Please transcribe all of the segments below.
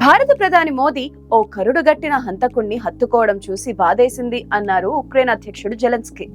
భారత ప్రధాని మోదీ ఓ కరుడుగట్టిన హంతకుణ్ణి హత్తుకోవడం చూసి బాధేసింది అన్నారు ఉక్రెయిన్ అధ్యక్షుడు జెలెన్స్కీ.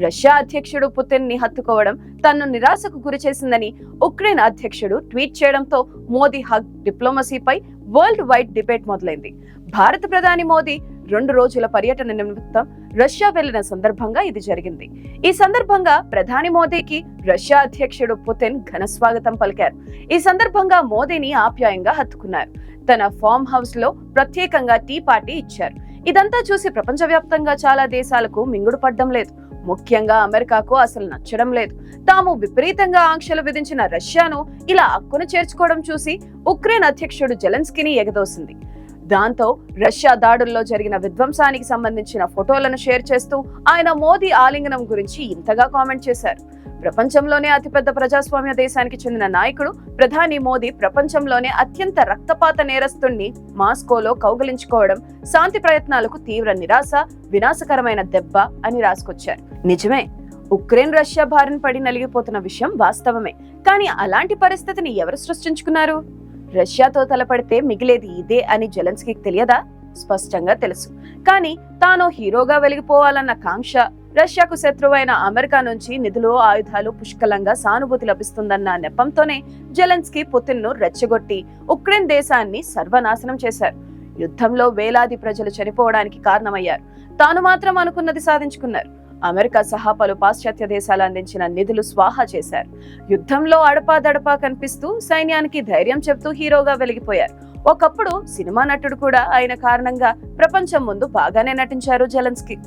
రష్యా అధ్యక్షుడు పుతిన్ ని హత్తుకోవడం తన్ను నిరాశకు గురిచేసిందని ఉక్రెయిన్ అధ్యక్షుడు ట్వీట్ చేయడంతో మోదీ హగ్ డిప్లొమసీపై వరల్డ్ వైడ్ డిబేట్ మొదలైంది. భారత ప్రధాని మోదీ 2 రోజుల పర్యటన నిమిత్తం రష్యా వెళ్లిన సందర్భంగా ఇది జరిగింది. ఈ సందర్భంగా ప్రధాని మోదీకి రష్యా అధ్యక్షుడు పుతిన్ ఘన స్వాగతం పలికారు. ఈ సందర్భంగా మోదీని ఆప్యాయంగా హత్తుకున్నారు. తన ఫామ్ హౌస్ లో ప్రత్యేకంగా టీ పార్టీ ఇచ్చారు. ఇదంతా చూసి ప్రపంచవ్యాప్తంగా చాలా దేశాలకు మింగుడు పడ్డం లేదు. ముఖ్యంగా అమెరికాకు అసలు నచ్చడం లేదు. తాము విపరీతంగా ఆంక్షలు విధించిన రష్యాను ఇలా అక్కున చేర్చుకోవడం చూసి ఉక్రెయిన్ అధ్యక్షుడు జెలెన్స్కీని ఎగదోసింది. దాంతో రష్యా దాడుల్లో జరిగిన విధ్వంసానికి సంబంధించిన ఫోటోలను షేర్ చేస్తూ ఆయన మోదీ ఆలింగనం గురించి ఇంతగా కామెంట్ చేశారు. ప్రపంచంలోనే అతిపెద్ద ప్రజాస్వామ్య దేశానికి చెందిన నాయకుడు ప్రధాని మోదీ ప్రపంచంలోనే అత్యంత రక్తపాత నేరస్తుణ్ణి మాస్కోలో కౌగిలించుకోవడం శాంతి ప్రయత్నాలకు తీవ్ర నిరాశ, వినాశకరమైన దెబ్బ అని రాసుకొచ్చారు. నిజమే, ఉక్రెయిన్ రష్యా బారిన పడి నలిగిపోతున్న విషయం వాస్తవమే. కానీ అలాంటి పరిస్థితిని ఎవరు సృష్టించుకున్నారు? రష్యాతో తలపడితే మిగిలేది ఇదే అని జెలెన్స్కీకి తెలియదా? స్పష్టంగా తెలుసు. కానీ తాను హీరోగా వెలిగిపోవాలన్న కాంక్ష, రష్యాకు శత్రువైన అమెరికా నుంచి నిధులు, ఆయుధాలు పుష్కలంగా సానుభూతి లభిస్తుందన్న నెపంతోనే జెలెన్స్కీ పుతిన్ ను రెచ్చగొట్టి ఉక్రెయిన్ దేశాన్ని సర్వనాశనం చేశారు. యుద్ధంలో వేలాది ప్రజలు చనిపోవడానికి కారణమయ్యారు. తాను మాత్రం అనుకున్నది సాధించుకున్నారు. అమెరికా సహా పలు పాశ్చాత్య దేశాలు అందించిన నిధులు స్వాహా చేశారు. యుద్ధంలో అడపాదడపా కనిపిస్తూ సైన్యానికి ధైర్యం చెప్తూ హీరోగా వెలిగిపోయారు. ఒకప్పుడు సినిమా నటుడు కూడా అయిన కారణంగా ప్రపంచం ముందు బాగానే నటించారు జెలెన్స్కీ.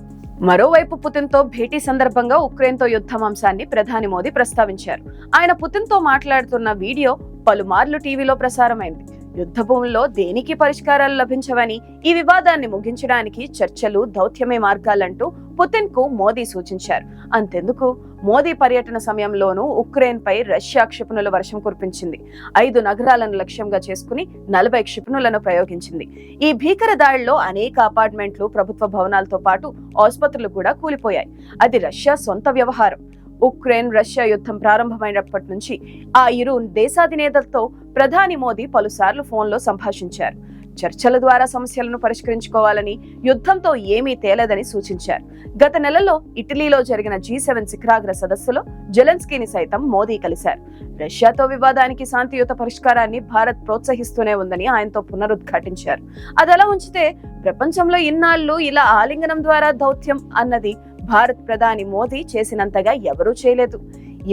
మరోవైపు పుతిన్ తో భేటీ సందర్భంగా ఉక్రెయిన్ తో యుద్ధం అంశాన్ని ప్రధాని మోదీ ప్రస్తావించారు. ఆయన పుతిన్ తో మాట్లాడుతున్న వీడియో పలుమార్లు టీవీలో ప్రసారమైంది. యుద్ధ భూముల్లో దేనికి పరిష్కారాలు లభించవని, ఈ వివాదాన్ని ముగించడానికి చర్చలు, దౌత్యమే మార్గాలంటూ పుతిన్ కు మోదీ సూచించారు. అంతెందుకు, మోదీ పర్యటన సమయంలోనూ ఉక్రెయిన్ పై రష్యా క్షిపణుల వర్షం కురిపించింది. 5 నగరాలను లక్ష్యంగా చేసుకుని 40 క్షిపణులను ప్రయోగించింది. ఈ భీకర దాడిలో అనేక అపార్ట్మెంట్లు, ప్రభుత్వ భవనాలతో పాటు ఆసుపత్రులు కూడా కూలిపోయాయి. అది రష్యా సొంత వ్యవహారం. ఉక్రెయిన్ రష్యా యుద్ధం ప్రారంభమైనప్పటి నుంచి ఆ ఇరు దేశాధినేతలతో ప్రధాని మోదీ పలుసార్లు ఫోన్లో సంభాషించారు. చర్చల ద్వారా సమస్యలను పరిష్కరించుకోవాలని, యుద్ధంతో ఏమీ తేలదని సూచించారు. గత నెలలో ఇటలీలో జరిగిన G7 శిఖరాగ్ర సదస్సులో జెలెన్స్కీని సైతం మోదీ కలిశారు. రష్యాతో వివాదానికి శాంతియుత పరిష్కారాన్ని భారత్ ప్రోత్సహిస్తూనే ఉందని ఆయనతో పునరుద్ఘాటించారు. అదలా ఉంచితే ప్రపంచంలో ఇన్నాళ్లు ఇలా ఆలింగనం ద్వారా దౌత్యం అన్నది భారత్ ప్రధాని మోదీ చేసినంతగా ఎవరూ చేయలేదు.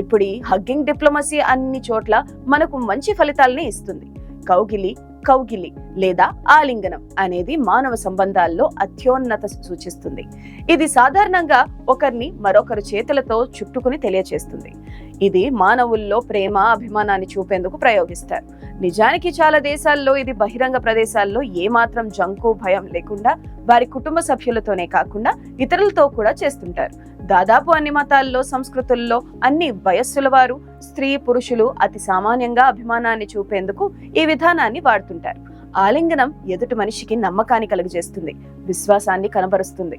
ఇప్పుడు హగ్గింగ్ డిప్లొమసీ అన్ని చోట్ల మనకు మంచి ఫలితాలని ఇస్తుంది. కౌగిలి లేదా ఆలింగనం అనేది మానవ సంబంధాల్లో అత్యోన్నత సూచిస్తుంది. ఇది సాధారణంగా ఒకరిని మరొకరు చేతులతో చుట్టుకుని తెలియచేస్తుంది. ఇది మానవుల్లో ప్రేమ, అభిమానాన్ని చూపేందుకు ప్రయోగిస్తారు. నిజానికి చాలా దేశాల్లో ఇది బహిరంగ ప్రదేశాల్లో ఏమాత్రం జంకు, భయం లేకుండా వారి కుటుంబ సభ్యులతోనే కాకుండా ఇతరులతో కూడా చేస్తుంటారు. దాదాపు అన్ని మతాల్లో, సంస్కృతుల్లో, అన్ని వయస్సుల వారు, స్త్రీ, పురుషులు అతి సామాన్యంగా అభిమానాన్ని చూపేందుకు ఈ విధానాన్ని వాడుతుంటారు. ఆలింగనం ఎదుటి మనిషికి నమ్మకాన్ని కలుగజేస్తుంది, విశ్వాసాన్ని కనబరుస్తుంది.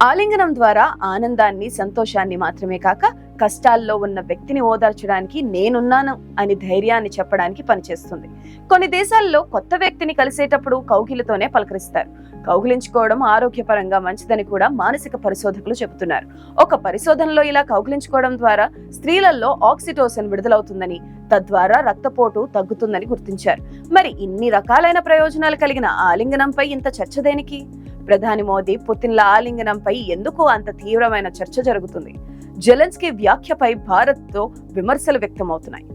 ఆలింగనం ద్వారా ఆనందాన్ని, సంతోషాన్ని మాత్రమే కాక కష్టాల్లో ఉన్న వ్యక్తిని ఓదార్చడానికి, నేనున్నాను అని ధైర్యాన్ని చెప్పడానికి పనిచేస్తుంది. కొన్ని దేశాల్లో కొత్త వ్యక్తిని కలిసేటప్పుడు కౌగిలితోనే పలకరిస్తారు. కౌగిలించుకోవడం ఆరోగ్యపరంగా మంచిదని కూడా మానసిక పరిశోధకులు చెబుతున్నారు. ఒక పరిశోధనలో ఇలా కౌగిలించుకోవడం ద్వారా స్త్రీలలో ఆక్సిటోసిన్ విడుదలవుతుందని, తద్వారా రక్తపోటు తగ్గుతుందని గుర్తించారు. మరి ఇన్ని రకాలైన ప్రయోజనాలు కలిగిన ఆలింగనంపై ఇంత చర్చ దేనికి? ప్రధాని మోదీ పుతిన్ల ఆలింగనంపై ఎందుకు అంత తీవ్రమైన చర్చ జరుగుతుంది? జెలెన్స్కీ వ్యాఖ్యపై భారత్ తో విమర్శలు వ్యక్తమవుతున్నాయి.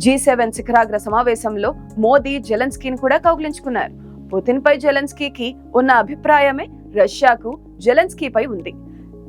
G7 శిఖరాగ్ర సమావేశంలో మోదీ జెలెన్స్కీని కూడా కౌగిలించుకున్నారు. పుతిన్ పై జెలెన్స్కీకి ఉన్న అభిప్రాయమే రష్యాకు జెలెన్స్కీపై ఉంది.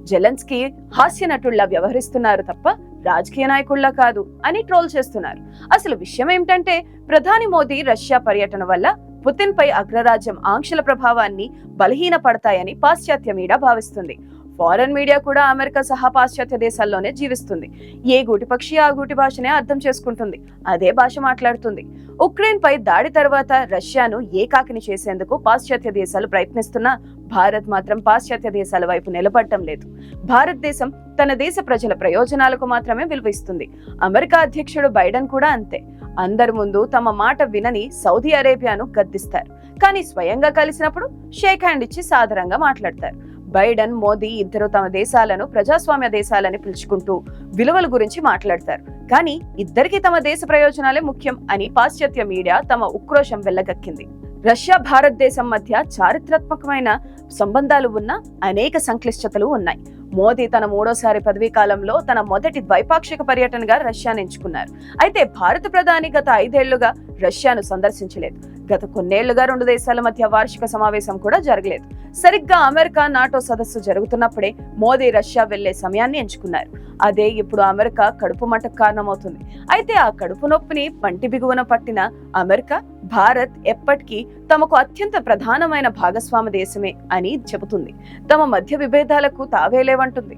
జెలెన్స్కీ హాస్య నటుల్లా వ్యవహరిస్తున్నారు తప్ప రాజకీయ నాయకుల్లా కాదు అని ట్రోల్ చేస్తున్నారు. అసలు విషయం ఏమిటంటే, ప్రధాని మోదీ రష్యా పర్యటన వల్ల పుతిన్ పై అగ్రరాజ్యం ఆంక్షల ప్రభావాన్ని బలహీనపడతాయని పాశ్చాత్య మీడియా భావిస్తుంది. ఫారెన్ మీడియా కూడా అమెరికా సహా పాశ్చాత్య దేశాల్లోనే జీవిస్తుంది. ఏ గూటి పక్షి ఆ గూటి భాషనే అర్థం చేసుకుంటుంది, అదే భాష మాట్లాడుతుంది. ఉక్రెయిన్ పై దాడి తర్వాత రష్యాను ఏకాకిని చేసేందుకు పాశ్చాత్య దేశాలు ప్రయత్నిస్తున్నా భారత్ మాత్రం పాశ్చాత్య దేశాల వైపు నిలబడటం లేదు. భారతదేశం తన దేశ ప్రజల ప్రయోజనాలకు మాత్రమే విలువిస్తుంది. అమెరికా అధ్యక్షుడు బైడెన్ కూడా అంతే. అందరి ముందు తమ మాట వినని సౌదీ అరేబియాను గద్దిస్తారు. కానీ స్వయంగా కలిసినప్పుడు షేక్ హ్యాండ్ ఇచ్చి సాదరంగా మాట్లాడతారు. బైడెన్, మోదీ ఇద్దరు తమ దేశాలను ప్రజాస్వామ్య దేశాలని పిలుచుకుంటూ విలువల గురించి మాట్లాడతారు. కానీ ఇద్దరికి తమ దేశ ప్రయోజనాలే ముఖ్యం అని పాశ్చాత్య మీడియా తమ ఉక్రోషం వెళ్లగక్కింది. రష్యా భారతదేశం మధ్య చారిత్రాత్మకమైన సంబంధాలు ఉన్న అనేక సంక్లిష్టతలు ఉన్నాయి. మోదీ తన 3వ పదవీ కాలంలో తన మొదటి ద్వైపాక్షిక పర్యటనగా రష్యాను ఎంచుకున్నారు. అయితే భారత ప్రధాని గత 5 ఏళ్లుగా రష్యాను సందర్శించలేదు. గత కొన్నేళ్లుగా 2 దేశాల మధ్య వార్షిక సమావేశం కూడా జరగలేదు. సరిగ్గా అమెరికా నాటో సదస్సు జరుగుతున్నప్పుడే మోదీ రష్యా వెళ్లే సమయాన్ని ఎంచుకున్నారు. అదే ఇప్పుడు అమెరికా కడుపు మంటకు కారణమవుతుంది. అయితే ఆ కడుపు నొప్పిని పంటి బిగువన పట్టిన అమెరికా, భారత్ ఎప్పటికీ తమకు అత్యంత ప్రధానమైన భాగస్వామి దేశమే అని చెబుతుంది. తమ మధ్య విభేదాలకు తావేలేవంటుంది.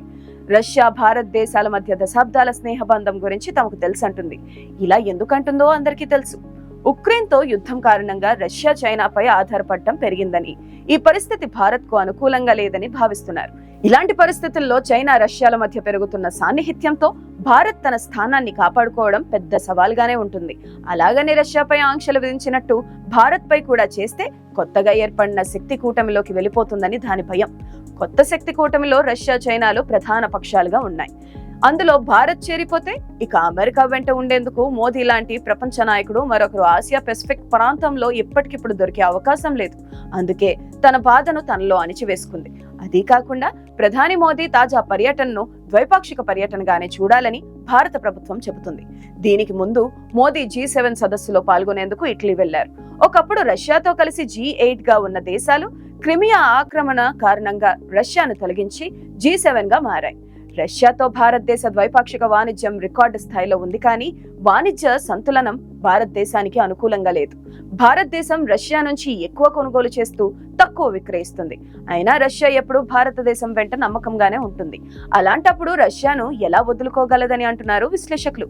రష్యా, భారత్ దేశాల మధ్య దశాబ్దాల స్నేహబంధం గురించి తమకు తెలుసంటుంది. ఇలా ఎందుకంటుందో అందరికీ తెలుసు. ఉక్రెయిన్తో యుద్ధం కారణంగా రష్యా చైనాపై ఆధారపడటం పెరిగిందని, ఈ పరిస్థితి భారత్కు అనుకూలంగా లేదని భావిస్తున్నారు. ఇలాంటి పరిస్థితుల్లో చైనా, రష్యాల మధ్య పెరుగుతున్న సాన్నిహిత్యంతో భారత్ తన స్థానాన్ని కాపాడుకోవడం పెద్ద సవాల్గానే ఉంటుంది. అలాగని రష్యాపై ఆంక్షలు విధించినట్టు భారత్ పై కూడా చేస్తే కొత్తగా ఏర్పడిన శక్తి కూటమిలోకి వెళ్ళిపోతుందని దాని భయం. కొత్త శక్తి కూటమిలో రష్యా, చైనాలు ప్రధాన పక్షాలుగా ఉన్నాయి. అందులో భారత్ చేరిపోతే ఇక అమెరికా వెంట ఉండేందుకు మోదీ లాంటి ప్రపంచ నాయకుడు మరొకరు ఆసియా పెసిఫిక్ ప్రాంతంలో ఇప్పటికిప్పుడు దొరికే అవకాశం లేదు. అందుకే తన బాధను తనలో అణిచివేసుకుంది. అదీ కాకుండా ప్రధాని మోదీ తాజా పర్యటనను ద్వైపాక్షిక పర్యటనగానే చూడాలని భారత ప్రభుత్వం చెబుతుంది. దీనికి ముందు మోదీ G7 సదస్సులో పాల్గొనేందుకు ఇటలీ వెళ్లారు. ఒకప్పుడు రష్యాతో కలిసి G8 గా ఉన్న దేశాలు క్రిమియా ఆక్రమణ కారణంగా రష్యాను తొలగించి G7 గా మారాయి. రష్యాతో భారతదేశ ద్వైపాక్షిక వాణిజ్యం రికార్డు స్థాయిలో ఉంది. కానీ వాణిజ్య సంతులనం భారతదేశానికి అనుకూలంగా లేదు. భారతదేశం రష్యా నుంచి ఎక్కువ కొనుగోలు చేస్తూ తక్కువ విక్రయిస్తుంది. అయినా రష్యా ఎప్పుడూ భారతదేశం వెంట నమ్మకంగానే ఉంటుంది. అలాంటప్పుడు రష్యాను ఎలా వదులుకోగలదని అంటున్నారు విశ్లేషకులు.